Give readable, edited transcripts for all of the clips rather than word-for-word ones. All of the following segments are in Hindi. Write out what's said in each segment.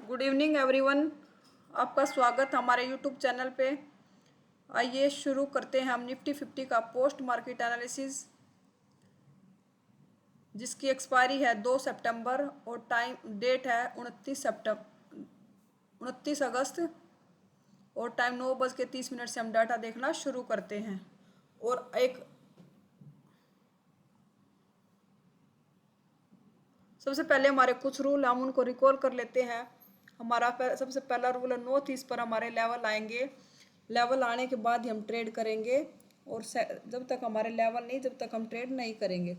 Good evening everyone. आपका स्वागत हमारे यूट्यूब चैनल पे। आइए शुरू करते हैं हम निफ्टी 50 का पोस्ट मार्केट एनालिसिस, जिसकी एक्सपायरी है 2 सितंबर और टाइम डेट है 29 अगस्त और टाइम 9:30 से हम डाटा देखना शुरू करते हैं। और एक सबसे पहले हमारे कुछ रूल हम उनको रिकॉल कर लेते हैं। हमारा सबसे पहला रूल है नॉर्थ ईस्ट पर हमारे लेवल आएंगे। लेवल आने के बाद ही हम ट्रेड करेंगे और जब तक हमारे लेवल नहीं, जब तक हम ट्रेड नहीं करेंगे।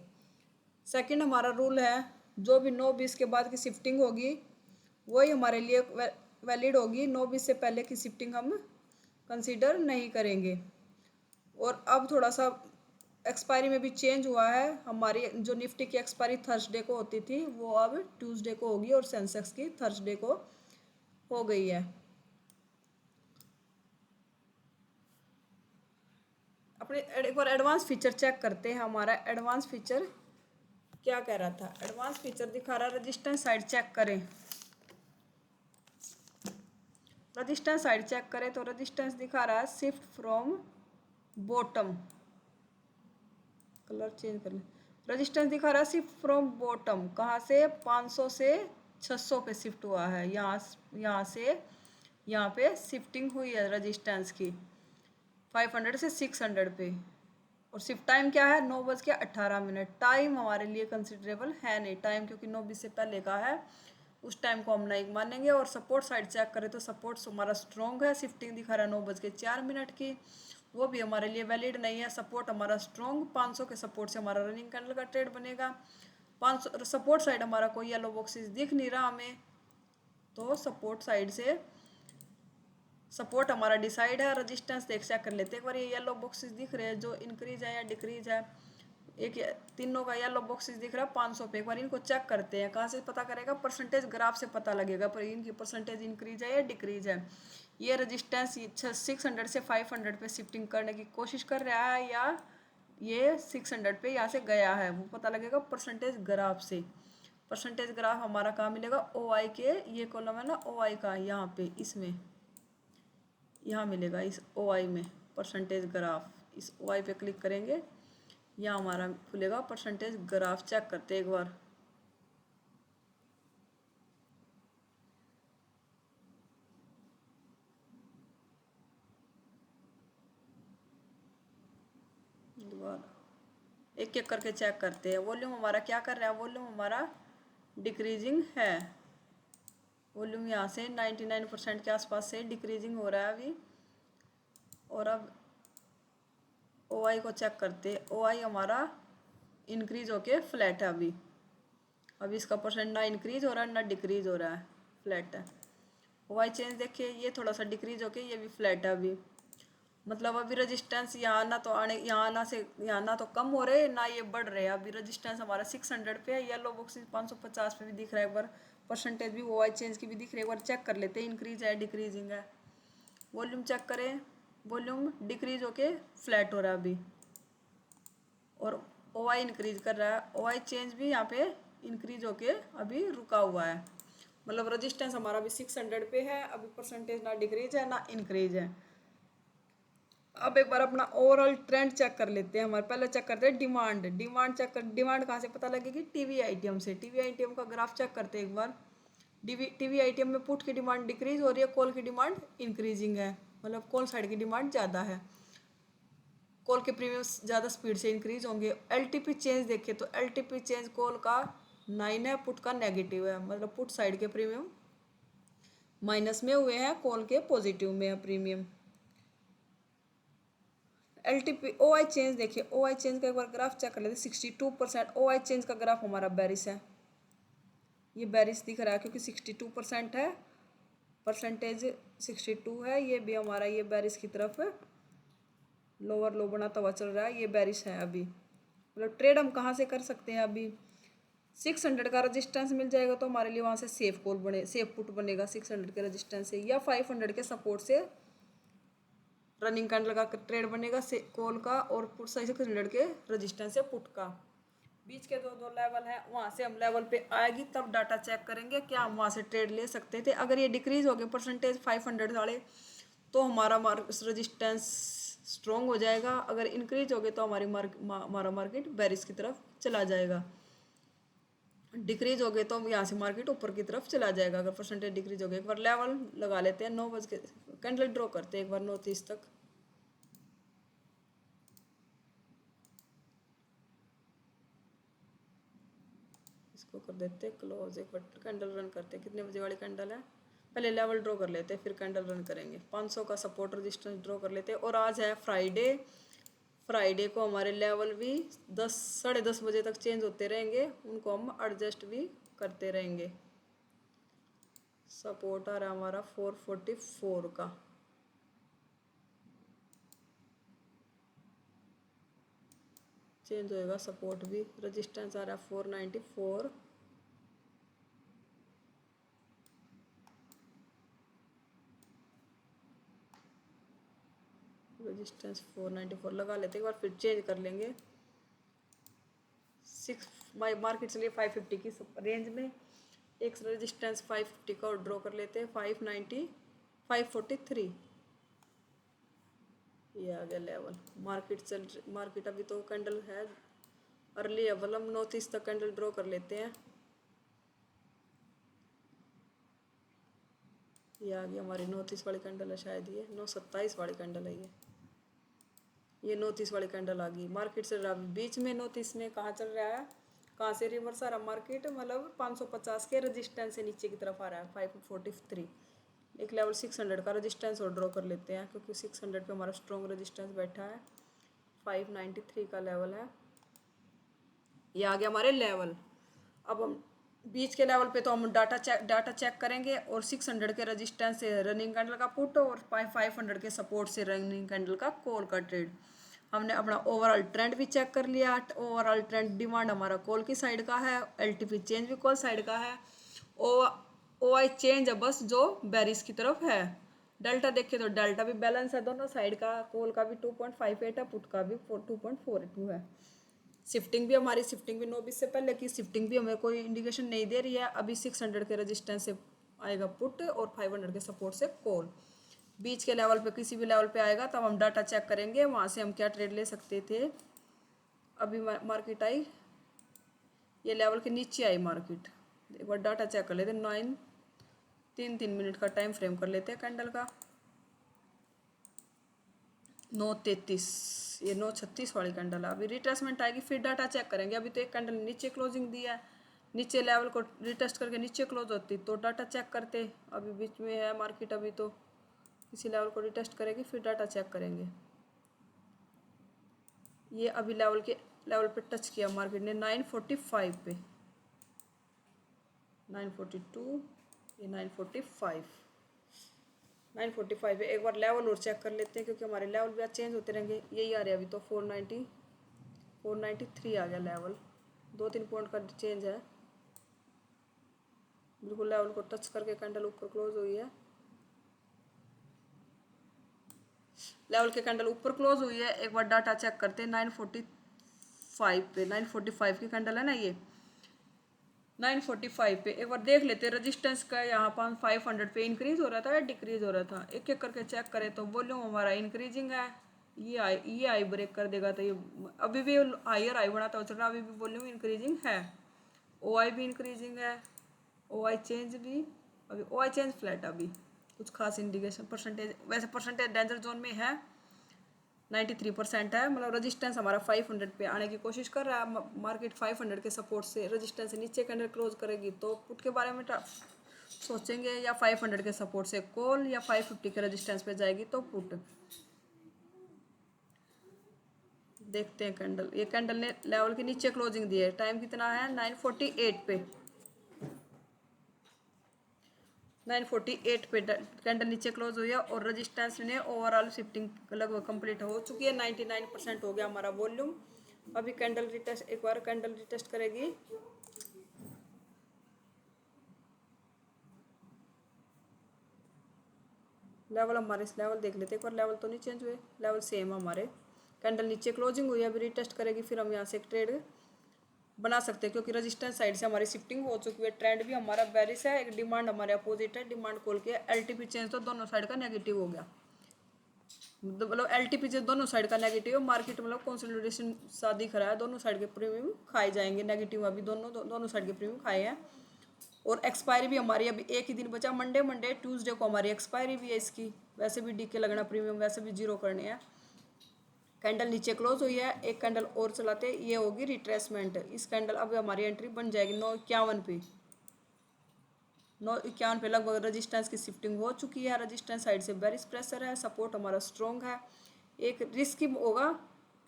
सेकंड हमारा रूल है जो भी 9:20 के बाद की शिफ्टिंग होगी वही हमारे लिए वैलिड होगी। 9:20 से पहले की शिफ्टिंग हम कंसीडर नहीं करेंगे। और अब थोड़ा सा एक्सपायरी में भी चेंज हुआ है। हमारी जो निफ्टी की एक्सपायरी थर्सडे को होती थी वो अब ट्यूसडे को होगी और सेंसेक्स की थर्सडे को हो गई है। अपने एक बार एडवांस फीचर चेक करते हैं। हमारा एडवांस फीचर क्या कह रहा था? एडवांस फीचर दिखा रहा है रेजिस्टेंस साइड चेक करें। रेजिस्टेंस साइड चेक करें तो रेजिस्टेंस दिखा रहा है shift from bottom. Colour change कर ले। रेजिस्टेंस दिखा रहा है शिफ्ट फ्रॉम बॉटम। कहाँ से? 500 से 600 पे शिफ्ट हुआ है। यहाँ से यहाँ पे शिफ्टिंग हुई है रेजिस्टेंस की 500 से 600 पे। और शिफ्ट टाइम क्या है? 9:18। टाइम हमारे लिए कंसिडरेबल है नहीं टाइम, क्योंकि 9:20 से पहले का है, उस टाइम को हम नहीं मानेंगे। और सपोर्ट साइड चेक करें तो सपोर्ट हमारा स्ट्रॉन्ग है। शिफ्टिंग दिखा रहा है 9:04 की, वो भी हमारे लिए वैलिड नहीं है। सपोर्ट हमारा स्ट्रॉन्ग 500 के सपोर्ट से हमारा रनिंग कैंडल का ट्रेड बनेगा। 500 सपोर्ट साइड हमारा कोई येलो बॉक्सेस दिख नहीं रहा हमें, तो सपोर्ट साइड से सपोर्ट हमारा डिसाइड है। रेजिस्टेंस देख चेक कर लेते हैं एक बार। ये येलो बॉक्सेस दिख रहे हैं जो इंक्रीज है या डिक्रीज है। एक तीनों का येलो बॉक्सेस दिख रहा है 500 पे। एक बार इनको चेक करते हैं। कहाँ से पता करेगा? परसेंटेज ग्राफ से पता लगेगा पर इनकी परसेंटेज इंक्रीज है या डिक्रीज है। ये रेजिस्टेंस 600 से 500 पे शिफ्टिंग करने की कोशिश कर रहा है या ये 600 पे यहाँ से गया है, वो पता लगेगा परसेंटेज ग्राफ से। परसेंटेज ग्राफ हमारा कहाँ मिलेगा? OI के ये कॉलम है ना OI का, यहाँ पे इसमें यहाँ मिलेगा इस OI में परसेंटेज ग्राफ। इस OI पे क्लिक करेंगे, यहाँ हमारा खुलेगा परसेंटेज ग्राफ। चेक करते हैं एक बार। दोबारा एक एक करके चेक करते हैं। वॉल्यूम हमारा क्या कर रहा है? वॉल्यूम हमारा डिक्रीजिंग है। वॉल्यूम यहाँ से 99% के आसपास से डिक्रीजिंग हो रहा है अभी। और अब OI को चेक करते हैं। OI हमारा इंक्रीज होके फ्लैट है अभी। अभी इसका परसेंट ना इंक्रीज हो रहा है ना डिक्रीज हो रहा है, फ्लैट है। OI चेंज देखिए, ये थोड़ा सा डिक्रीज होके ये भी फ्लैट है अभी। मतलब अभी रेजिस्टेंस यहाँ ना तो आने, यहाँ ना तो कम हो रहे ना ये बढ़ रहे हैं। अभी रेजिस्टेंस हमारा 600 पे है। येलो बॉक्सेस 550 पे भी दिख रहा है। एक बार परसेंटेज भी OI चेंज की भी दिख रही है। एक बार चेक कर लेते हैं इंक्रीज है डिक्रीजिंग है। वॉल्यूम चेक करें, वॉल्यूम डिक्रीज होके फ्लैट हो रहा है अभी। और OI इंक्रीज कर रहा है। OI चेंज भी यहाँ पे इंक्रीज होके अभी रुका हुआ है। मतलब रेजिस्टेंस हमारा अभी 600 पे है। अभी परसेंटेज ना डिक्रीज है ना इंक्रीज है। अब एक बार अपना ओवरऑल ट्रेंड चेक कर लेते हैं। हमारे पहले चेक करते हैं डिमांड चेक कर। डिमांड कहाँ से पता लगेगी? TVITM से। TVITM का ग्राफ चेक करते हैं एक बार। TVITM में पुट की डिमांड डिक्रीज हो रही है, कॉल की डिमांड इंक्रीजिंग है। मतलब कॉल साइड की डिमांड ज़्यादा है, कॉल के प्रीमियम ज़्यादा स्पीड से इंक्रीज होंगे। LTP चेंज देखें तो LTP चेंज कॉल का 9 है, पुट का नेगेटिव है। मतलब पुट साइड के प्रीमियम माइनस में हुए हैं, कॉल के पॉजिटिव में है प्रीमियम। LTP OI चेंज देखिए। OI चेंज का एक बार ग्राफ चेक कर लेते हैं। 62% OI चेंज का ग्राफ हमारा बेरिश है। ये बेरिश दिख रहा है क्योंकि 62% है, परसेंटेज 62 है। ये भी हमारा ये बेरिश की तरफ लोअर लो बनाता हुआ चल रहा है। ये बेरिश है अभी। मतलब ट्रेड हम कहाँ से कर सकते हैं? अभी 600 का रेजिस्टेंस मिल जाएगा तो हमारे लिए वहाँ से सेफ कॉल बने, सेफ पुट बनेगा 600 के रेजिस्टेंस से, या 500 के सपोर्ट से रनिंग कैंडल का ट्रेड बनेगा से कॉल का, और पुट 600 के रेजिस्टेंस से पुट का। बीच के दो दो लेवल है, वहाँ से हम लेवल पे आएगी तब डाटा चेक करेंगे क्या हम वहाँ से ट्रेड ले सकते थे। अगर ये डिक्रीज हो गए परसेंटेज 500 वाले तो हमारा रजिस्टेंस स्ट्रॉन्ग हो जाएगा। अगर इंक्रीज हो गए तो हमारा मार्केट बेरिश की तरफ चला जाएगा। डिक्रीज हो गए तो यहाँ से मार्केट ऊपर की तरफ चला जाएगा। अगर परसेंटेज डिक्रीज हो गए, एक बार लेवल लगा लेते हैं 9 बज के, कैंडल ड्रॉ करते हैं एक बार 9:30 तक। इसको कर देते हैं क्लोज, एक बार कैंडल रन करते हैं। कितने बजे वाली कैंडल है, पहले लेवल ड्रॉ कर लेते हैं फिर कैंडल रन करेंगे। 500 का सपोर्ट रेजिस्टेंस ड्रॉ कर लेते हैं। और आज है फ्राइडे, फ्राइडे को हमारे लेवल भी 10 साढ़े 10 बजे तक चेंज होते रहेंगे, उनको हम एडजस्ट भी करते रहेंगे। सपोर्ट आ रहा है हमारा 444 का, चेंज होएगा सपोर्ट भी। रेजिस्टेंस आ रहा है 494, रेजिस्टेंस 494 लगा लेते हैं। एक बार फिर चेंज कर लेंगे। मार्केट चलिए 550 की रेंज में एक रेजिस्टेंस 550 का और ड्रॉ कर लेते हैं। 590 543 ये आ गया लेवल। मार्केट अभी तो कैंडल है अर्ली अवल, हम 9:30 तक कैंडल ड्रॉ कर लेते हैं। ये आ गई हमारी 9:30 वाली कैंडल है, शायद ये 9:27 वाली कैंडल है। ये 9:30 वाली कैंडल आ गई। मार्केट चल रहा है बीच में 9:30 में, कहाँ चल रहा है, कहाँ से रिवर्स आ रहा मार्केट, मतलब 550 के रेजिस्टेंस से नीचे की तरफ आ रहा है 543। एक लेवल 600 का रेजिस्टेंस और ड्रॉ कर लेते हैं, क्योंकि 600 पे हमारा स्ट्रॉन्ग रेजिस्टेंस बैठा है। 593 का लेवल है, ये आ गया हमारे लेवल। अब हम बीच के लेवल पे तो हम डाटा चेक करेंगे और 600 के रेजिस्टेंस से रनिंग कैंडल का पुट और 500 के सपोर्ट से रनिंग कैंडल का कॉल का ट्रेड। हमने अपना ओवरऑल ट्रेंड भी चेक कर लिया। ओवरऑल ट्रेंड डिमांड हमारा कॉल की साइड का है, एलटीपी चेंज भी कॉल साइड का है, ओ आई चेंज है बस जो बेरिस की तरफ है। डेल्टा देखिए तो डेल्टा भी बैलेंस है दोनों साइड का, कॉल का भी 2.58 है, पुट का भी 2.42 है। शिफ्टिंग भी हमारी, शिफ्टिंग भी 9:20 से पहले की शिफ्टिंग भी हमें कोई इंडिकेशन नहीं दे रही है। अभी 600 के रेजिस्टेंस से आएगा पुट और 500 के सपोर्ट से कॉल। बीच के लेवल पे किसी भी लेवल पे आएगा तब हम डाटा चेक करेंगे वहाँ से हम क्या ट्रेड ले सकते थे। अभी मार्केट आई, ये लेवल के नीचे आई मार्केट, एक बार डाटा चेक कर लेते हैं। 3 मिनट का टाइम फ्रेम कर लेते हैं कैंडल का। 9:33, ये 9:36 वाली कैंडल है। अभी रिट्रेसमेंट आएगी फिर डाटा चेक करेंगे। अभी तो एक कैंडल नीचे क्लोजिंग दी है, नीचे लेवल को रिटेस्ट करके नीचे क्लोज होती तो डाटा चेक करते। अभी बीच में है मार्केट, अभी तो इसी लेवल को रिटेस्ट करेगी फिर डाटा चेक करेंगे। ये अभी लेवल पे टच किया मार्केट ने 9:45 पे, 9:42, ये 9:45 पे। एक बार लेवल और चेक कर लेते हैं क्योंकि हमारे लेवल भी आज चेंज होते रहेंगे। यही आ रहे अभी तो 493 आ गया लेवल, 2-3 पॉइंट का चेंज है। बिल्कुल लेवल को टच करके कैंडल ऊपर क्लोज हुई है। लेवल के कैंडल ऊपर क्लोज हुई है। एक बार डाटा चेक करते हैं 9:45 पे, 9:45 की कैंडल है ना ये, 9:45 पे। एक बार देख लेते हैं रेजिस्टेंस का यहाँ पर 500 पे इंक्रीज हो रहा था या डिक्रीज हो रहा था। एक एक करके चेक करें तो वॉल्यूम हमारा इंक्रीजिंग है। ये आई ब्रेक कर देगा तो ये अभी भी हायर आई बनाता चल रहा, अभी भी वॉल्यूम इंक्रीजिंग है। ओ आई भी इंक्रीजिंग है, ओ आई चेंज भी, अभी ओ आई चेंज फ्लैट, अभी कुछ खास इंडिकेशन परसेंटेज, वैसे परसेंटेज डेंजर जोन में है, 93% है। मतलब रेजिस्टेंस हमारा 500 पे आने की कोशिश कर रहा है। मार्केट 500 के सपोर्ट से रेजिस्टेंस से नीचे कैंडल क्लोज करेगी तो पुट के बारे में सोचेंगे, या 500 के सपोर्ट से कॉल, या 550 के रेजिस्टेंस पे जाएगी तो पुट। देखते हैं कैंडल, ये कैंडल ने लेवल के नीचे क्लोजिंग दी है। टाइम कितना है 9:48 पे, 9:48 पे कैंडल नीचे क्लोज हुई है और रेजिस्टेंस ने ओवरऑल शिफ्टिंग लगभग कंप्लीट हो चुकी है। 99% हो गया हमारा वॉल्यूम। अभी कैंडल रिटेस्ट, एक बार कैंडल रिटेस्ट करेगी। लेवल हमारे, इस लेवल देख लेते एक बार, लेवल तो नहीं चेंज हुए, लेवल सेम हमारे। कैंडल नीचे क्लोजिंग हुई है, अभी रिटेस्ट करेगी फिर हम यहाँ से एक ट्रेड बना सकते हैं, क्योंकि रेजिस्टेंस साइड से हमारी शिफ्टिंग हो चुकी है। ट्रेंड भी हमारा बेरिश है, एक डिमांड हमारे अपोजिट है, डिमांड खोल के एलटीपी चेंज तो दोनों साइड का नेगेटिव हो गया, मतलब एलटीपी चेंज दोनों साइड का नेगेटिव। मार्केट मतलब कंसोलिडेशन सा दिख रहा है, दोनों साइड के प्रीमियम खाए जाएंगे, नेगेटिव अभी दोनों साइड के प्रीमियम खाए हैं। और एक्सपायरी भी हमारी अभी एक ही दिन बचा, मंडे ट्यूसडे को हमारी एक्सपायरी भी है इसकी। वैसे भी डीके लगना प्रीमियम, वैसे भी जीरो करने हैं। कैंडल नीचे क्लोज हुई है, एक कैंडल और चलाते, ये होगी रिट्रेसमेंट। इस कैंडल अब हमारी एंट्री बन जाएगी 951 पे। 951 पे लगभग रेजिस्टेंस की शिफ्टिंग हो चुकी है। रेजिस्टेंस साइड से बेरिश प्रेशर है, सपोर्ट हमारा स्ट्रॉन्ग है। एक रिस्की होगा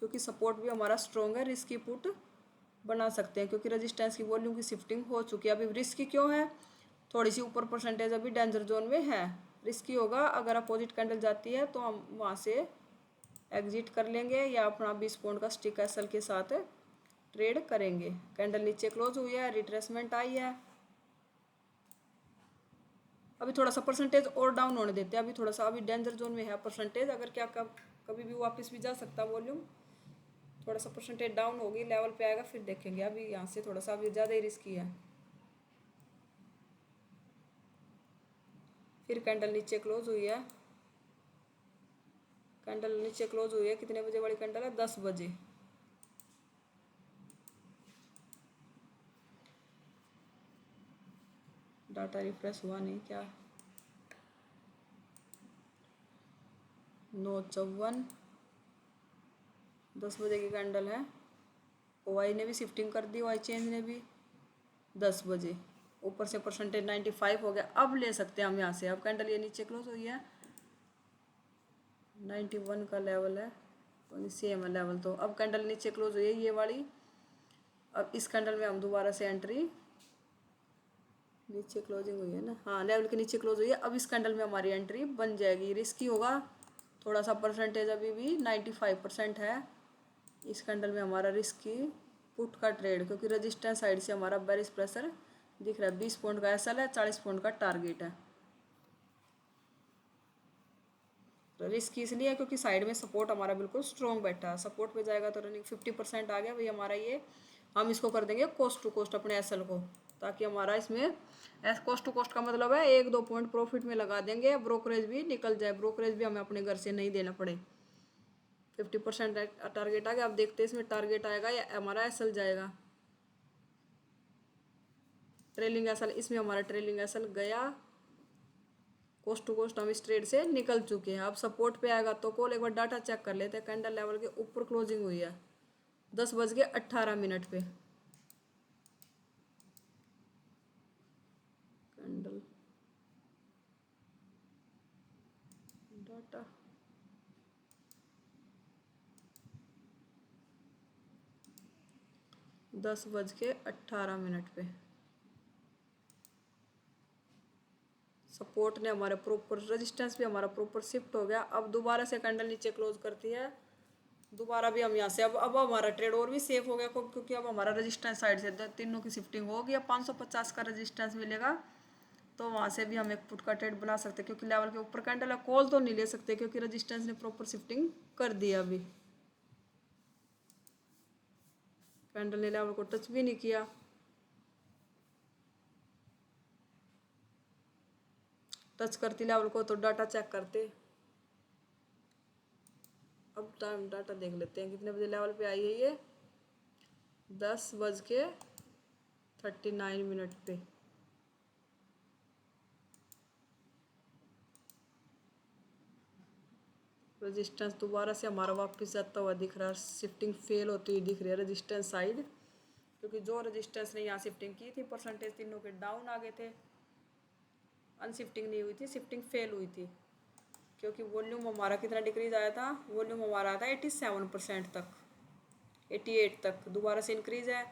क्योंकि सपोर्ट भी हमारा स्ट्रॉन्ग है, रिस्की पुट बना सकते हैं क्योंकि रेजिस्टेंस की वॉल्यूम की शिफ्टिंग हो चुकी है। अभी रिस्की क्यों है, थोड़ी सी ऊपर परसेंटेज अभी डेंजर जोन में है, रिस्की होगा। अगर अपोजिट कैंडल जाती है तो हम वहाँ से एग्जिट कर लेंगे या अपना 20 पॉइंट का स्टिक एसएल के साथ ट्रेड करेंगे। कैंडल नीचे क्लोज हुई है, रिट्रेसमेंट आई है। अभी थोड़ा सा परसेंटेज और डाउन होने देते हैं, अभी थोड़ा सा अभी डेंजर जोन में है परसेंटेज। अगर क्या कभी भी वापस भी जा सकता वॉल्यूम, थोड़ा सा परसेंटेज डाउन होगी, लेवल पे आएगा फिर देखेंगे। अभी यहाँ से थोड़ा सा अभी ज़्यादा ही रिस्की है। फिर कैंडल नीचे क्लोज हुई है, कैंडल नीचे क्लोज हुई है। कितने बजे वाली कैंडल है, 10 बजे। डाटा रिफ्रेश हुआ नहीं क्या, 954, 10 बजे की कैंडल है। ओआई ने भी शिफ्टिंग कर दी, ओआई चेंज ने भी 10 बजे। ऊपर से परसेंटेज 95 हो गया। अब ले सकते हैं हम यहाँ से। अब कैंडल ये नीचे क्लोज हुई है, 91 का लेवल है, सेम है लेवल। तो अब कैंडल नीचे क्लोज हुई है ये वाली। अब इस कैंडल में हम दोबारा से एंट्री, नीचे क्लोजिंग हुई है ना, हाँ लेवल के नीचे क्लोज हुई है। अब इस कैंडल में हमारी एंट्री बन जाएगी। रिस्की होगा थोड़ा सा, परसेंटेज अभी भी 95% है। इस कैंडल में हमारा रिस्की पुट का ट्रेड, क्योंकि रेजिस्टेंस साइड से हमारा बेरिश प्रेशर दिख रहा है। 20 पॉइंट का एसएल है, 40 पॉइंट का टारगेट है। तो रिस्क इसलिए है क्योंकि साइड में सपोर्ट हमारा बिल्कुल स्ट्रॉन्ग बैठा है। सपोर्ट पे जाएगा तो रनिंग 50% आ गया भाई हमारा ये। हम इसको कर देंगे कोस्ट टू कोस्ट अपने एसएल को, ताकि हमारा इसमें कोस्ट टू कोस्ट का मतलब है 1-2 पॉइंट प्रॉफिट में लगा देंगे, ब्रोकरेज भी निकल जाए, ब्रोकरेज भी हमें अपने घर से नहीं देना पड़े। 50% टारगेट आ गया। अब देखते हैं इसमें टारगेट आएगा या हमारा एसएल जाएगा। ट्रेलिंग एसएल, इसमें हमारा ट्रेलिंग एसएल गया। कोस्ट टू कोस्ट हम इस ट्रेड से निकल चुके हैं। अब सपोर्ट पे आएगा तो कॉल एक बार डाटा चेक कर लेते हैं। कैंडल लेवल के ऊपर क्लोजिंग हुई है 10:18 पे। कैंडल डाटा 10:18 पे। सपोर्ट ने हमारे प्रॉपर, रेजिस्टेंस भी हमारा प्रॉपर शिफ्ट हो गया। अब दोबारा से कैंडल नीचे क्लोज करती है, दोबारा भी हम यहाँ से अब हमारा ट्रेड और भी सेफ हो गया, क्योंकि अब हमारा रेजिस्टेंस साइड से तीनों की शिफ्टिंग हो गई। 550 का रेजिस्टेंस मिलेगा तो वहाँ से भी हम एक पुट का ट्रेड बना सकते हैं, क्योंकि लेवल के ऊपर कैंडल है। कॉल तो नहीं ले सकते क्योंकि रेजिस्टेंस ने प्रॉपर शिफ्टिंग कर दिया। अभी कैंडल ने लेवल को टच भी नहीं किया। टच करती लेवल को तो डाटा चेक करते। अब टाइम डाटा देख लेते हैं कितने बजे लेवल पे आई है ये, 10:39 पे। रेजिस्टेंस दोबारा से हमारा वापस जाता हुआ दिख रहा है, शिफ्टिंग फेल होती हुई दिख रही है रेजिस्टेंस साइड, क्योंकि जो रेजिस्टेंस ने यहाँ शिफ्टिंग की थी परसेंटेज तीनों के डाउन आ गए थे। अनशिफ्टिंग नहीं हुई थी, शिफ्टिंग फेल हुई थी, क्योंकि वॉल्यूम हमारा कितना डिक्रीज आया था, वॉल्यूम हमारा आया था 87% तक, 88 तक। दोबारा से इंक्रीज है,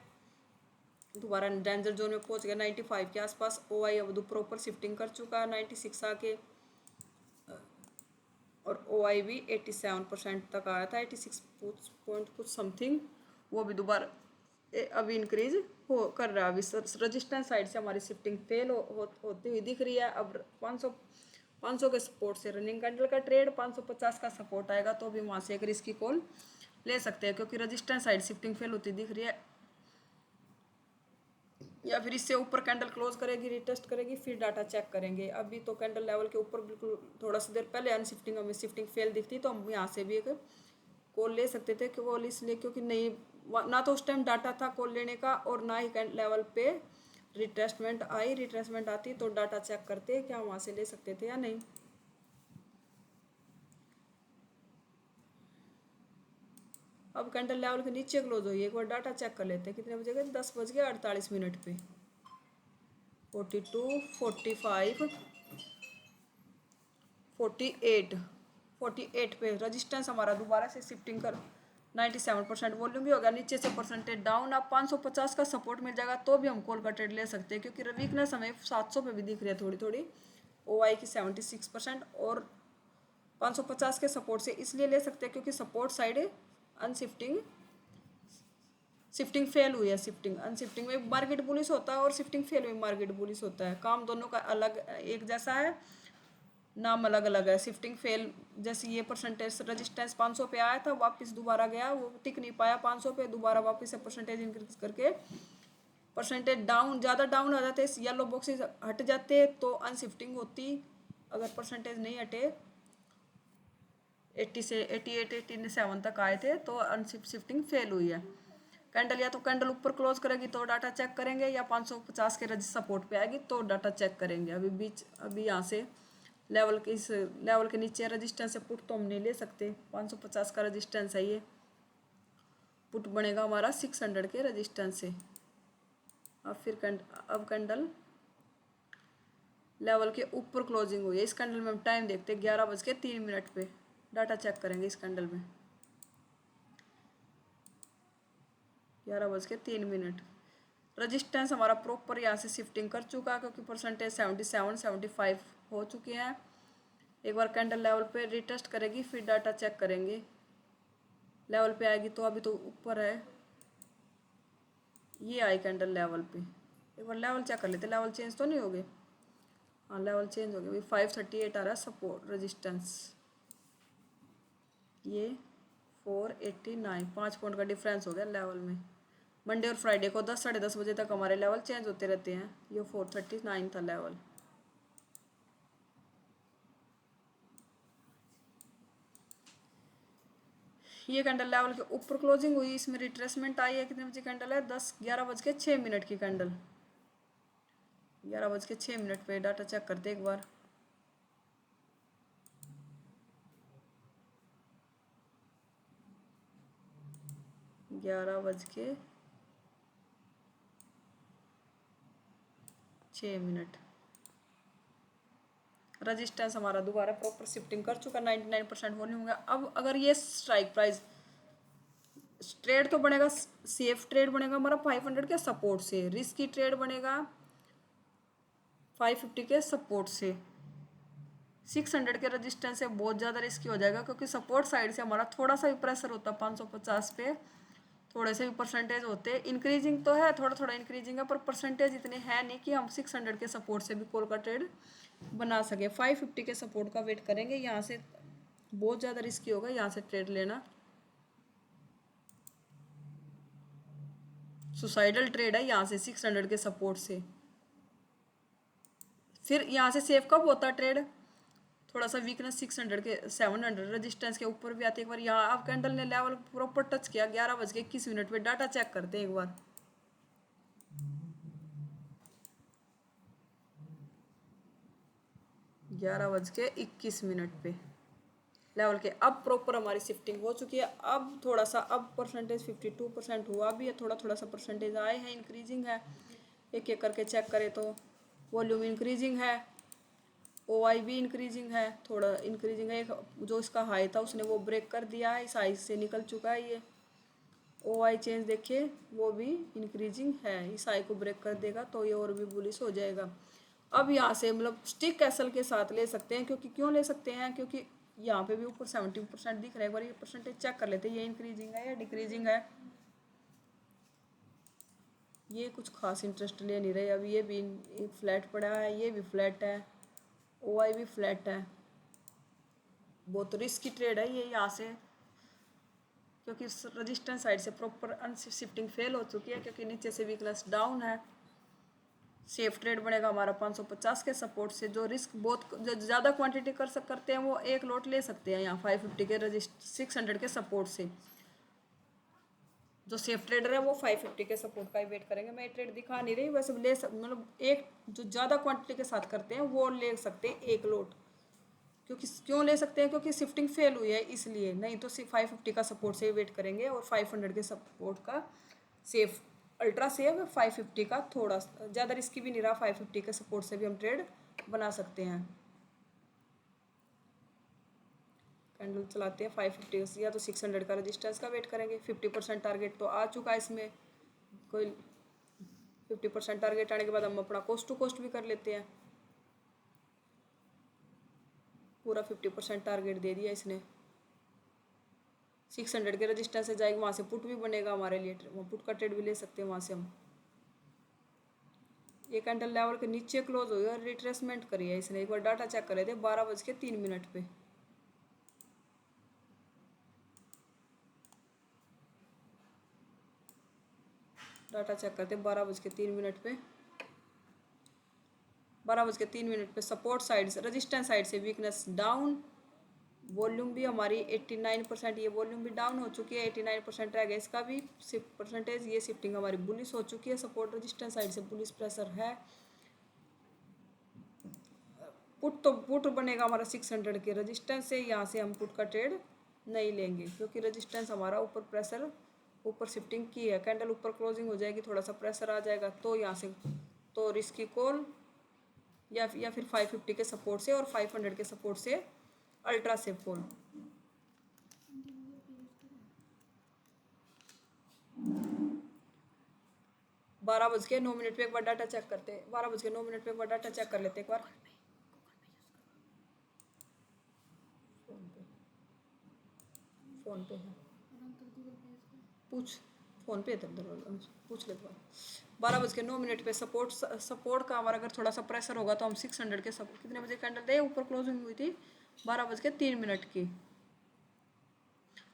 दोबारा डेंजर जोन में पहुंच गया 95 के आसपास। ओआई अब प्रॉपर शिफ्टिंग कर चुका है 96 आके, और ओआई भी 87% तक आया था, 86 पॉइंट कुछ समथिंग, वो भी दोबारा अभी इंक्रीज हो कर रहा है। अभी रजिस्टेंस साइड से हमारी शिफ्टिंग फेल होती हुई दिख रही है। अब 500 के सपोर्ट से रनिंग कैंडल का ट्रेड, 550 का सपोर्ट आएगा तो भी वहाँ से एक रिस्की कॉल ले सकते हैं, क्योंकि रजिस्टेंस साइड शिफ्टिंग फेल होती दिख रही है। या फिर इससे ऊपर कैंडल क्लोज करेगी, रिटेस्ट करेगी, फिर डाटा चेक करेंगे। अभी तो कैंडल लेवल के ऊपर बिल्कुल थोड़ा सी देर पहले अनशिफ्टिंग हमें शिफ्टिंग फेल दिखती तो हम यहाँ से भी एक कॉल ले सकते थे कि कॉल इसलिए क्योंकि नहीं ना तो उस टाइम डाटा था कॉल लेने का और ना ही लेवल पे रिट्रेसमेंट आई। रिट्रेसमेंट आती तो डाटा चेक करते क्या वहाँ से ले सकते थे या नहीं। अब कैंडल लेवल के नीचे क्लोज हुई, एक बार डाटा चेक कर लेते हैं कितने बजे गए, 10:48 पे 42, 45, 48 पे रजिस्टेंस हमारा दोबारा से शिफ्टिंग कर 97% वॉल्यूम भी हो गया, नीचे से परसेंटेज डाउन। अब 550 का सपोर्ट मिल जाएगा तो भी हम कॉल का ट्रेड ले सकते हैं क्योंकि वीकनेस हमें 700 पे भी दिख रही है थोड़ी थोड़ी। OI की 76% और 550 के सपोर्ट से इसलिए ले सकते हैं क्योंकि सपोर्ट साइड अनशिफ्टिंग शिफ्टिंग फेल हुई है। शिफ्टिंग अनशिफ्टिंग में मार्केट बुलिश होता है और शिफ्टिंग फेल हुई मार्केट बुलिश होता है, काम दोनों का अलग एक जैसा है, नाम अलग अलग है। शिफ्टिंग फेल जैसे ये परसेंटेज रजिस्टेंस 500 पे आया था, वापस दोबारा गया, वो टिक नहीं पाया 500 पे, दोबारा वापस से परसेंटेज इंक्रीज करके परसेंटेज डाउन, ज़्यादा डाउन आ जाते, येलो बॉक्सेस हट जाते तो अनशिफ्टिंग होती। अगर परसेंटेज नहीं हटे 80 से 88, 87 तक आए थे तो अनशिफ्टिंग फेल हुई है। कैंडल या तो कैंडल ऊपर क्लोज करेगी तो डाटा चेक करेंगे या 550 के रजिस्ट सपोर्ट पे आएगी तो डाटा चेक करेंगे। अभी यहाँ से लेवल के इस लेवल के नीचे रजिस्टेंस से पुट तो हम नहीं ले सकते, 550 का रजिस्टेंस है ये, पुट बनेगा हमारा 600 के रजिस्टेंस से। अब कैंडल लेवल के ऊपर क्लोजिंग हुई है। इस कैंडल में हम टाइम देखते हैं 11:03 पे, डाटा चेक करेंगे इस कैंडल में 11:03। रजिस्टेंस हमारा प्रॉपर यहाँ से शिफ्टिंग कर चुका है क्योंकि परसेंटेज 77, 75 हो चुके हैं। एक बार कैंडल लेवल पे रिटेस्ट करेगी फिर डाटा चेक करेंगे, लेवल पे आएगी तो अभी तो ऊपर है, ये आई कैंडल लेवल पे। एक बार लेवल चेक कर लेते, लेवल चेंज तो नहीं हो गए, हाँ लेवल चेंज हो गया, अभी 538 आ रहा है सपोर्ट रजिस्टेंस, ये 489, 5 पॉइंट का डिफरेंस हो गया लेवल में। मंडे और फ्राइडे को 10, 10:30 बजे तक हमारे लेवल चेंज होते रहते हैं। ये 439 था लेवल। ये कैंडल लेवल के ऊपर क्लोजिंग हुई, इसमें रिट्रेसमेंट आई है। कितने बजे कैंडल है, 11:06 की कैंडल, 11:06 पे डाटा चेक करते एक बार। ग्यारह बज के 6 रजिस्टेंस हमारा दोबारा प्रॉपर शिफ्टिंग कर चुका, 99% वॉल्यूम होगा। अब अगर ये स्ट्राइक प्राइस ट्रेड तो बनेगा, सेफ ट्रेड बनेगा हमारा 500 के सपोर्ट से, रिस्की ट्रेड बनेगा 550 के सपोर्ट से। 600 के रजिस्टेंस से बहुत ज़्यादा रिस्की हो जाएगा क्योंकि सपोर्ट साइड से हमारा थोड़ा सा भी प्रेशर होता है 550 पे, थोड़े से भी परसेंटेज होते, इंक्रीजिंग तो है, थोड़ा थोड़ा इंक्रीजिंग है पर परसेंटेज इतने हैं नहीं कि हम 600 के सपोर्ट से भी कॉल का ट्रेड बना सके। 550 के सपोर्ट का वेट करेंगे, यहाँ से बहुत ज़्यादा रिस्की होगा यहाँ से ट्रेड लेना, सुसाइडल ट्रेड है यहाँ से 600 के सपोर्ट से। फिर यहाँ से सेफ कब होता ट्रेड, थोड़ा सा वीकनेस 600 के 700 रजिस्टेंस के ऊपर भी आती है। एक बार यहाँ अब कैंडल ने लेवल प्रॉपर टच किया 11:21 पे, डाटा चेक करते हैं एक बार। 11:21 पे लेवल के अब प्रॉपर हमारी शिफ्टिंग हो चुकी है। अब थोड़ा सा अब परसेंटेज 52% हुआ भी है, थोड़ा थोड़ा सा परसेंटेज आए हैं, इंक्रीजिंग है। एक एक करके चेक करें तो वॉल्यूम इंक्रीजिंग है, OI भी इंक्रीजिंग है, थोड़ा इंक्रीजिंग है। जो इसका हाई था उसने वो ब्रेक कर दिया है, इस हाई से निकल चुका है। ये OI चेंज देखिए वो भी इंक्रीजिंग है, इस हाई को ब्रेक कर देगा तो ये और भी बुलिश हो जाएगा। अब यहाँ से मतलब स्टिक कैसल के साथ ले सकते हैं, क्योंकि क्यों ले सकते हैं, क्योंकि यहाँ पे भी ऊपर 70% दिख रहा है। एक बार ये परसेंटेज चेक कर लेते हैं, ये इंक्रीजिंग है या डिक्रीजिंग है। ये कुछ खास इंटरेस्ट ले नहीं रहे, अभी ये भी फ्लैट पड़ा है, ये भी फ्लैट है, OI भी फ्लैट है। बहुत रिस्की ट्रेड है ये यहाँ से, क्योंकि रजिस्टेंस साइड से प्रॉपर शिफ्टिंग फेल हो चुकी है, क्योंकि नीचे से वीकनेस डाउन है। सेफ ट्रेड बनेगा हमारा 550 के सपोर्ट से। जो रिस्क बहुत जो ज़्यादा क्वांटिटी करते हैं वो एक लॉट ले सकते हैं यहाँ 550 के 600 के सपोर्ट से। जो सेफ ट्रेडर है वो 550 के सपोर्ट का ही वेट करेंगे। मैं ये ट्रेड दिखा नहीं रही, वैसे मतलब एक जो ज़्यादा क्वांटिटी के साथ करते हैं वो ले सकते हैं एक लॉट। क्योंकि क्यों ले सकते हैं? क्योंकि शिफ्टिंग फेल हुई है इसलिए, नहीं तो सिर्फ 550 का सपोर्ट से ही वेट करेंगे। और 500 के सपोर्ट का सेफ अल्ट्रा सेफ 550 का थोड़ा ज़्यादा रिस्की भी नहीं रहा। 550 के सपोर्ट से भी हम ट्रेड बना सकते हैं। कैंडल चलाते हैं 550 या तो 600 का रजिस्टेंस का वेट करेंगे। 50% टारगेट तो आ चुका है इसमें। कोई 50% टारगेट आने के बाद हम अपना कोस्ट टू कोस्ट भी कर लेते हैं। पूरा 50% टारगेट दे दिया इसने। 600 के रजिस्टेंस से जाएगी, वहाँ से पुट भी बनेगा हमारे लिए, पुट का ट्रेड भी ले सकते हैं वहाँ से हम। ये कैंडल लेवल के नीचे क्लोज हुई और रिट्रेसमेंट करी है इसने। एक बार डाटा चेक कर रहे थे 12:03 पे। डाटा चेक करते 12:03 पे। 12:03 पे सपोर्ट साइड से, रजिस्टेंस साइड से वीकनेस डाउन। वॉल्यूम भी हमारी 89%, ये वॉल्यूम भी डाउन हो चुकी है। 89% रह गया इसका भी परसेंटेज। ये शिफ्टिंग हमारी बुलिश हो चुकी है। सपोर्ट रजिस्टेंस साइड से बुलिश प्रेशर है। पुट बनेगा हमारा 600 के रजिस्टेंस से। यहाँ से हम पुट का ट्रेड नहीं लेंगे क्योंकि रजिस्टेंस हमारा ऊपर प्रेशर ऊपर शिफ्टिंग की है। कैंडल ऊपर क्लोजिंग हो जाएगी, थोड़ा सा प्रेशर आ जाएगा तो यहाँ से तो रिस्की कॉल या फिर 550 के सपोर्ट से और 500 के सपोर्ट से अल्ट्रा सेफ कॉल। बारह बज के 9 मिनट पे एक बार डाटा चेक करते हैं। 12:09 पे एक बार डाटा चेक कर लेते हैं एक बार। फोन पे है, पूछ फोन पे पूछ ले। 12:09 पे सपोर्ट का हमारा अगर थोड़ा सा प्रेशर होगा तो हम 600 के सपोर्ट। कितने बजे कैंडल दे ऊपर क्लोजिंग हुई थी? 12:03 की।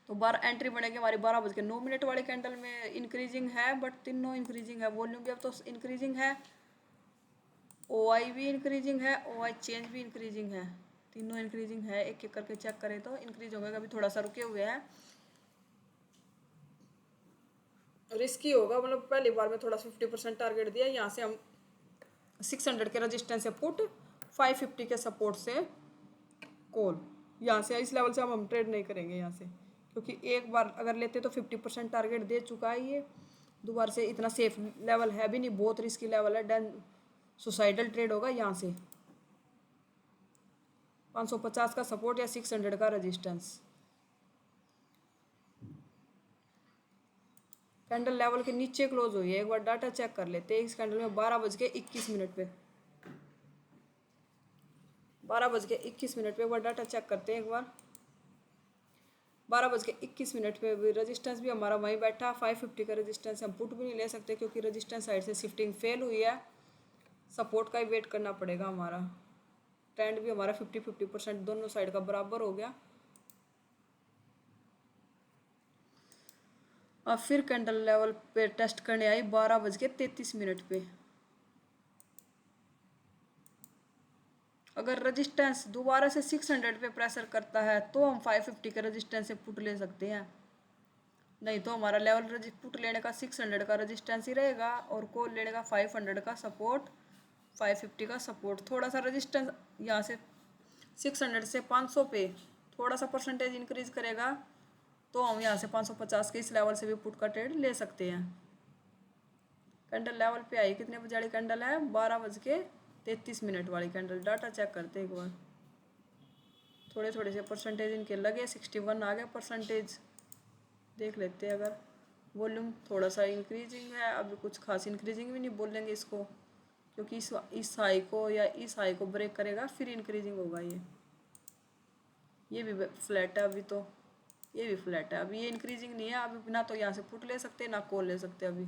तो 12 एंट्री बनेगी हमारी 12:09 वाली कैंडल में। इंक्रीजिंग है बट तीनों इंक्रीजिंग है। वॉल्यूम भी अब तो इंक्रीजिंग है, OI भी इंक्रीजिंग है, OI चेंज भी इंक्रीजिंग है। तीनों इंक्रीजिंग है। एक एक करके चेक करें तो इंक्रीज हो गया। अभी थोड़ा सा रुके हुए हैं, रिस्की होगा। मतलब पहली बार में थोड़ा 50% टारगेट दिया। यहाँ से हम 600 के रजिस्टेंस से पुट, 550 के सपोर्ट से कॉल। यहाँ से इस लेवल से हम ट्रेड नहीं करेंगे यहाँ से, क्योंकि एक बार अगर लेते तो 50% टारगेट दे चुका है ये। दोबारा से इतना सेफ लेवल है भी नहीं, बहुत रिस्की लेवल है। डन सुसाइडल ट्रेड होगा यहाँ से। 550 का सपोर्ट या 600 का रजिस्टेंस। कैंडल लेवल के नीचे क्लोज हुई है। एक बार डाटा चेक कर लेते हैं इस कैंडल में। 12:21 पे 12:21 पे एक बार डाटा चेक करते हैं एक बार। 12:21 पे भी रजिस्टेंस भी हमारा वहीं बैठा। 550 का रजिस्टेंस हम पुट भी नहीं ले सकते क्योंकि रजिस्टेंस साइड से शिफ्टिंग फेल हुई है। सपोर्ट का ही वेट करना पड़ेगा हमारा। ट्रेंड भी हमारा 50-50% दोनों साइड का बराबर हो गया। अब फिर कैंडल लेवल पे टेस्ट करने आई 12:33 पे। अगर रजिस्टेंस दोबारा से 600 पे प्रेशर करता है तो हम 550 के रजिस्टेंस से पुट ले सकते हैं। नहीं तो हमारा लेवल पुट लेने का 600 का रजिस्टेंस ही रहेगा और कॉल लेने का 500 का सपोर्ट, 550 का सपोर्ट। थोड़ा सा रजिस्टेंस यहाँ से 600 से 500 पे थोड़ा सा परसेंटेज इंक्रीज करेगा तो हम यहाँ से 550 के इस लेवल से भी पुट का ट्रेड ले सकते हैं। कैंडल लेवल पे आई, कितने बजे वाली कैंडल है? 12:33 वाली कैंडल। डाटा चेक करते हैं एक बार। थोड़े थोड़े से परसेंटेज इनके लगे। 61 आ गया परसेंटेज। देख लेते हैं। अगर वॉल्यूम थोड़ा सा इंक्रीजिंग है, अभी कुछ खास इंक्रीजिंग भी नहीं बोलेंगे इसको, क्योंकि इस हाई को या इस हाई को ब्रेक करेगा फिर इंक्रीजिंग होगा। ये भी फ्लैट है अभी तो, ये भी फ्लैट है अभी। ये इंक्रीजिंग नहीं है अभी। ना तो यहाँ से पुट ले सकते ना कॉल ले सकते अभी।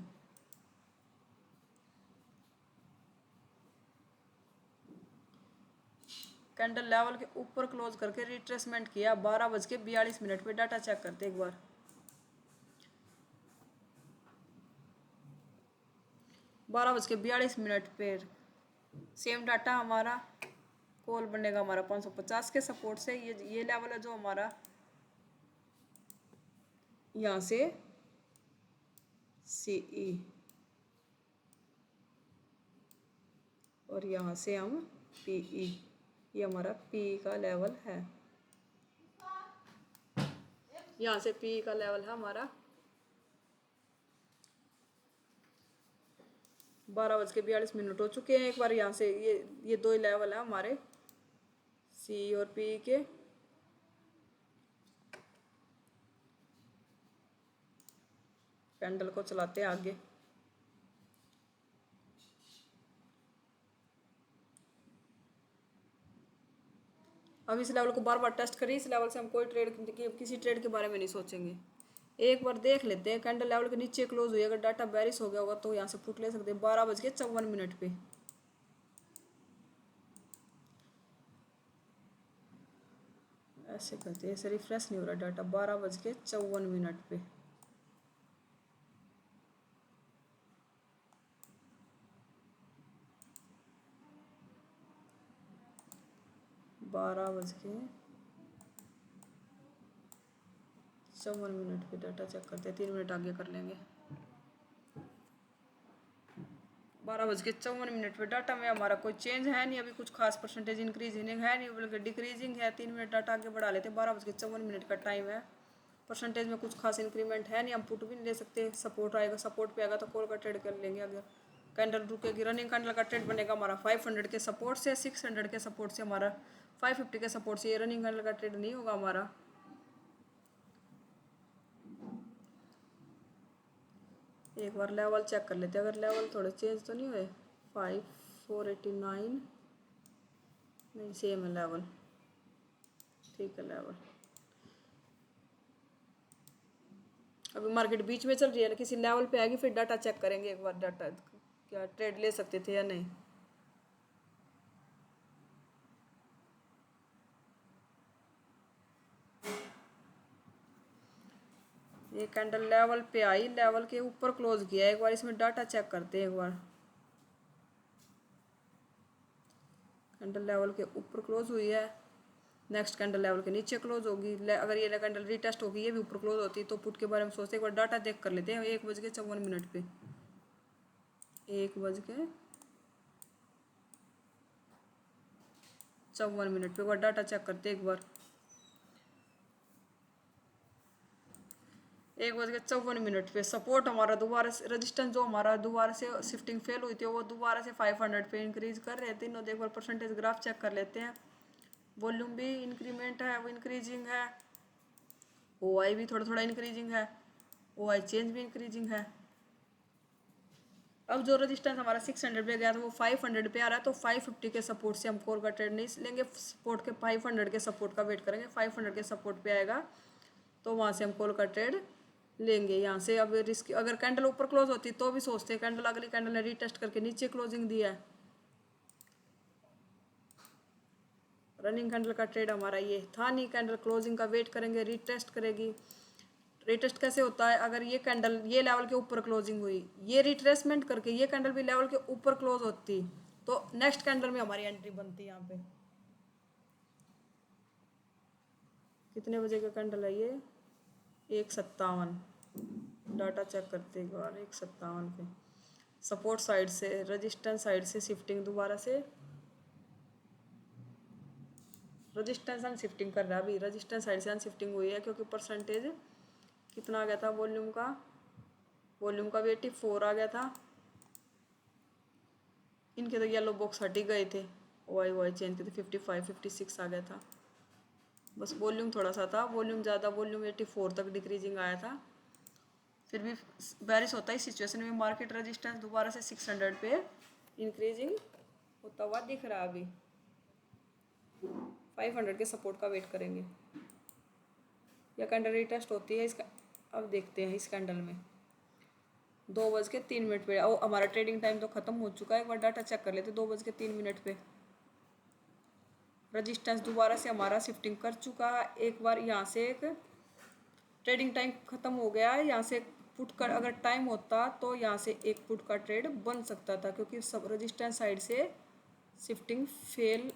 कैंडल लेवल के ऊपर क्लोज करके रिट्रेसमेंट किया 12:42 पे। डाटा चेक करते एक बार। 12:42 पे सेम डाटा हमारा कॉल बनेगा हमारा 550 के सपोर्ट से। ये लेवल है जो हमारा यहाँ से CE और यहाँ से हम PE, ये हमारा PE का लेवल है। यहाँ से PE का लेवल है हमारा 12:42 हो चुके हैं। एक बार यहाँ से ये दो लेवल है हमारे CE और PE के। कैंडल को चलाते हैं आगे। अब इस लेवल को बार बार टेस्ट करिए। इस लेवल से हम कोई किसी ट्रेड के बारे में नहीं सोचेंगे। एक बार देख लेते हैं कैंडल लेवल के नीचे क्लोज हुई, अगर डाटा बेरिश हो गया होगा तो यहाँ से पुट ले सकते हैं 12:54 पे। ऐसे करते हैं, ऐसे रिफ्रेश नहीं हो रहा डाटा। 12:54 पे 12:54 पे डाटा चेक करते हैं। 3 मिनट आगे कर लेंगे। 12:54 पे डाटा में हमारा कोई चेंज है नहीं, अभी कुछ खास परसेंटेज इंक्रीजिंग है नहीं बल्कि डिक्रीजिंग है। 3 मिनट डाटा आगे बढ़ा लेते हैं। 12:54 का टाइम है। परसेंटेज में कुछ खास इंक्रीमेंट है नहीं, हम पुट भी नहीं ले सकते। सपोर्ट आएगा, सपोर्ट पे आएगा तो कॉल का ट्रेड कर लेंगे। अगर कैंडल रुकेगी, रनिंग कैंडल का ट्रेड बनेगा हमारा 500 के सपोर्ट से, 600 के सपोर्ट से, हमारा 550 के सपोर्ट से। ये रनिंग कैंडल का ट्रेड नहीं होगा हमारा। एक बार लेवल चेक कर लेते हैं, अगर लेवल थोड़े चेंज तो नहीं हुए। 5489 नहीं, सेम है लेवल, ठीक है लेवल। अभी मार्केट बीच में चल रही है ना, किसी लेवल पे आएगी फिर डाटा चेक करेंगे एक बार। डाटा क्या ट्रेड ले सकते थे या नहीं। ये कैंडल लेवल पे आई, लेवल के ऊपर क्लोज किया। एक बार इसमें डाटा चेक करते हैं एक बार। कैंडल लेवल के ऊपर क्लोज हुई है, नेक्स्ट कैंडल लेवल के नीचे क्लोज होगी। अगर ये कैंडल रीटेस्ट होगी, ये भी ऊपर क्लोज होती तो पुट के बारे में सोचते। एक बार डाटा चेक कर लेते हैं। 1:54 पे 1:54 पे एक बार डाटा चेक करते हैं एक बार। 1:54 पे सपोर्ट हमारा दोबारा से, रजिस्टेंस जो हमारा दोबारा से शिफ्टिंग फेल हुई थी वो दोबारा से 500 पे इंक्रीज कर रहे थे। तीनों एक बार परसेंटेज ग्राफ चेक कर लेते हैं। वॉल्यूम भी इंक्रीमेंट है, वो इंक्रीजिंग है। OI भी थोड़ा थोड़ा इंक्रीजिंग है। OI चेंज भी इंक्रीजिंग है। अब जो रजिस्टेंस हमारा 600 पे गया था वो 500 पे आ रहा है, तो 550 के सपोर्ट से हम कॉल का ट्रेड नहीं लेंगे। सपोर्ट के 500 के सपोर्ट का वेट करेंगे। 500 के सपोर्ट पे आएगा तो वहाँ से हम कॉल का ट्रेड लेंगे। यहाँ से अब रिस्क, अगर कैंडल ऊपर क्लोज होती तो भी सोचते हैं। कैंडल अगली कैंडल ने रीटेस्ट करके नीचे क्लोजिंग दिया है। रनिंग कैंडल का ट्रेड हमारा ये था नहीं। कैंडल क्लोजिंग का वेट करेंगे, रीटेस्ट करेगी। रिटेस्ट कैसे होता है, अगर ये कैंडल ये लेवल के ऊपर क्लोजिंग हुई, ये रिट्रेसमेंट करके ये कैंडल भी लेवल के ऊपर क्लोज होती तो नेक्स्ट कैंडल में हमारी एंट्री बनती। यहाँ पे कितने बजे का कैंडल है ये? 1:57। डाटा चेक करते एक बार। 1:57 पे सपोर्ट साइड से, रजिस्टेंस साइड से शिफ्टिंग दोबारा से। रजिस्टेंस अन शिफ्टिंग कर रहा है अभी। रजिस्टेंस साइड से अन शिफ्टिंग हुई है क्योंकि परसेंटेज कितना आ गया था वॉल्यूम का भी 84 आ गया था। इनके तो येलो बॉक्स हट ही गए थे। OI चेंज किए थे, 55 56 आ गया था। बस वॉल्यूम थोड़ा सा था, वॉल्यूम ज़्यादा, वॉल्यूम 84 तक डिक्रीजिंग आया था। फिर भी बैरिश होता है इस सिचुएशन में। मार्केट रेजिस्टेंस दोबारा से 600 पे इंक्रीजिंग होता हुआ दिख रहा है। अभी 500 के सपोर्ट का वेट करेंगे। या कैंडल रीटेस्ट होती है इसका, अब देखते हैं इस कैंडल में। 2:03 पे हमारा ट्रेडिंग टाइम तो ख़त्म हो चुका है। एक बार डाटा चेक कर लेते। 2:03 पे रजिस्टेंस दोबारा से हमारा शिफ्टिंग कर चुका है। एक बार यहाँ से एक ट्रेडिंग टाइम ख़त्म हो गया है। यहाँ से पुट का अगर टाइम होता तो यहाँ से एक पुट का ट्रेड बन सकता था, क्योंकि सब रजिस्टेंस साइड से शिफ्टिंग फेल,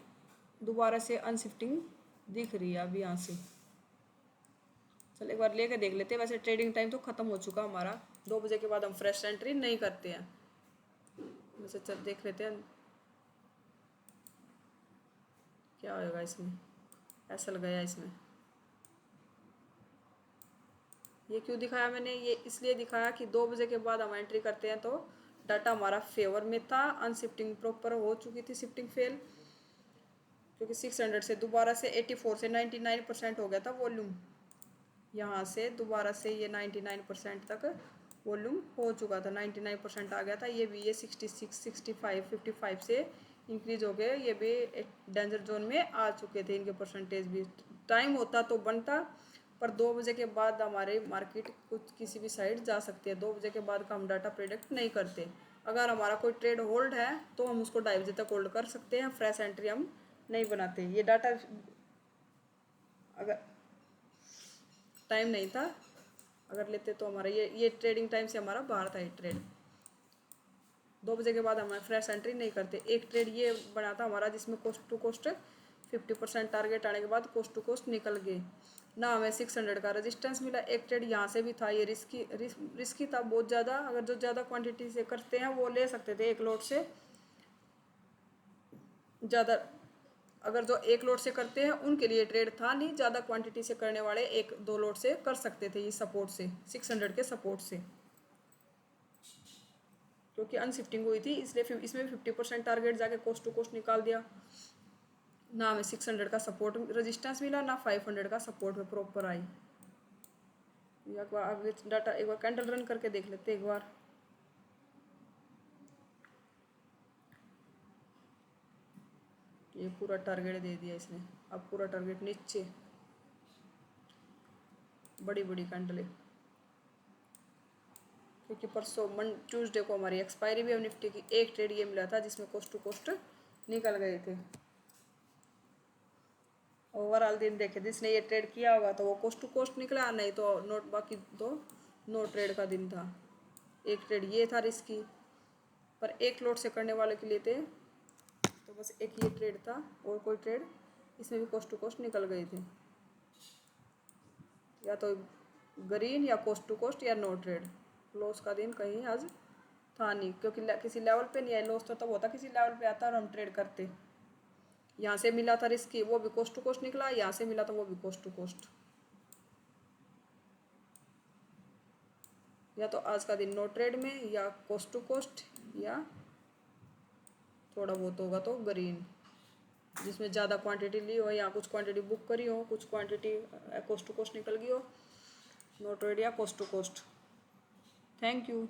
दोबारा से अनशिफ्टिंग दिख रही है अभी यहाँ से। चल एक बार लेके देख लेते हैं। वैसे ट्रेडिंग टाइम तो ख़त्म हो चुका हमारा, 2 बजे के बाद हम फ्रेश एंट्री नहीं करते हैं। वैसे चल देख लेते हैं क्या होएगा इसमें। ऐसा गया इसमें, ये क्यों दिखाया मैंने, ये इसलिए दिखाया कि 2 बजे के बाद हम एंट्री करते हैं तो डाटा हमारा फेवर में था, अनशिफ्टिंग प्रॉपर हो चुकी थी, शिफ्टिंग फेल, क्योंकि 600 से दोबारा से 84 से 99% हो गया था वॉल्यूम। यहाँ से दोबारा से ये 99% तक वॉल्यूम हो चुका था, 99% आ गया था। ये भी ये 66, 65, 55 से इंक्रीज हो गए, ये भी एक डेंजर जोन में आ चुके थे। इनके परसेंटेज भी टाइम होता तो बनता, पर 2 बजे के बाद हमारे मार्केट कुछ किसी भी साइड जा सकती है। 2 बजे के बाद का हम डाटा प्रेडिक्ट नहीं करते। अगर हमारा कोई ट्रेड होल्ड है तो हम उसको 2:30 बजे तक होल्ड कर सकते हैं, फ्रेश एंट्री हम नहीं बनाते। ये डाटा अगर टाइम नहीं था, अगर लेते तो हमारा ये ट्रेडिंग टाइम से हमारा बाहर था ये ट्रेड। 2 बजे के बाद हम फ्रेश एंट्री नहीं करते। एक ट्रेड ये बना था हमारा जिसमें कोस्ट टू कोस्ट 50% टारगेट आने के बाद कोस्ट टू कोस्ट निकल गए ना, हमें 600 का रेजिस्टेंस मिला। एक ट्रेड यहाँ से भी था, ये रिस्की था बहुत ज़्यादा। अगर जो ज़्यादा क्वांटिटी से करते हैं वो ले सकते थे एक लोट से ज़्यादा, अगर जो एक लोट से करते हैं उनके लिए ट्रेड था नहीं, ज़्यादा क्वांटिटी से करने वाले 1-2 लोट से कर सकते थे ये सपोर्ट से, 600 के सपोर्ट से, क्योंकि अनशिफ्टिंग हुई थी इसलिए इसमें 50% टारगेट जाके कोस्ट टू कोस्ट निकाल दिया। ना हमें 600 का सपोर्ट रेजिस्टेंस मिला, ना 500 का सपोर्ट में प्रॉपर आई। एक बार आगे डाटा एक बार कैंडल रन करके देख लेते एक बार। ये पूरा टारगेट दे दिया इसने, अब पूरा टारगेट नीचे, बड़ी बड़ी कैंडल है, क्योंकि परसों ट्यूसडे को हमारी एक्सपायरी भी है निफ्टी की। एक ट्रेड ये मिला था जिसमें कोस्ट टू कोस्ट निकल गए थे। ओवरऑल दिन देखे जिसने ये ट्रेड किया होगा तो वो कोस्ट टू कोस्ट निकला, नहीं तो नोट, बाकी तो नो ट्रेड का दिन था। एक ट्रेड ये था रिस्की, पर एक लोट से करने वाले के लिए थे तो बस एक ये ट्रेड था, और कोई ट्रेड इसमें भी कोस्ट टू कोस्ट निकल गए थे, या तो ग्रीन या कोस्ट टू कोस्ट या नो ट्रेड। लॉस का दिन कहीं आज था नहीं, क्योंकि किसी लेवल पे नहीं है। लॉस तो तब होता किसी लेवल पे आता और हम ट्रेड करते। यहाँ से मिला था रिस्की, वो भी कोस्ट टू कोस्ट निकला, यहाँ से मिला था वो भी कोस्ट टू कोस्ट। या तो आज का दिन नो ट्रेड में, या कोस्ट टू कोस्ट, या थोड़ा बहुत होगा तो ग्रीन, जिसमें ज़्यादा क्वांटिटी ली हो या कुछ क्वांटिटी बुक करी हो, कुछ क्वांटिटी कोस्ट टू कोस्ट निकल गई हो। नो ट्रेड या cost to cost. Thank you.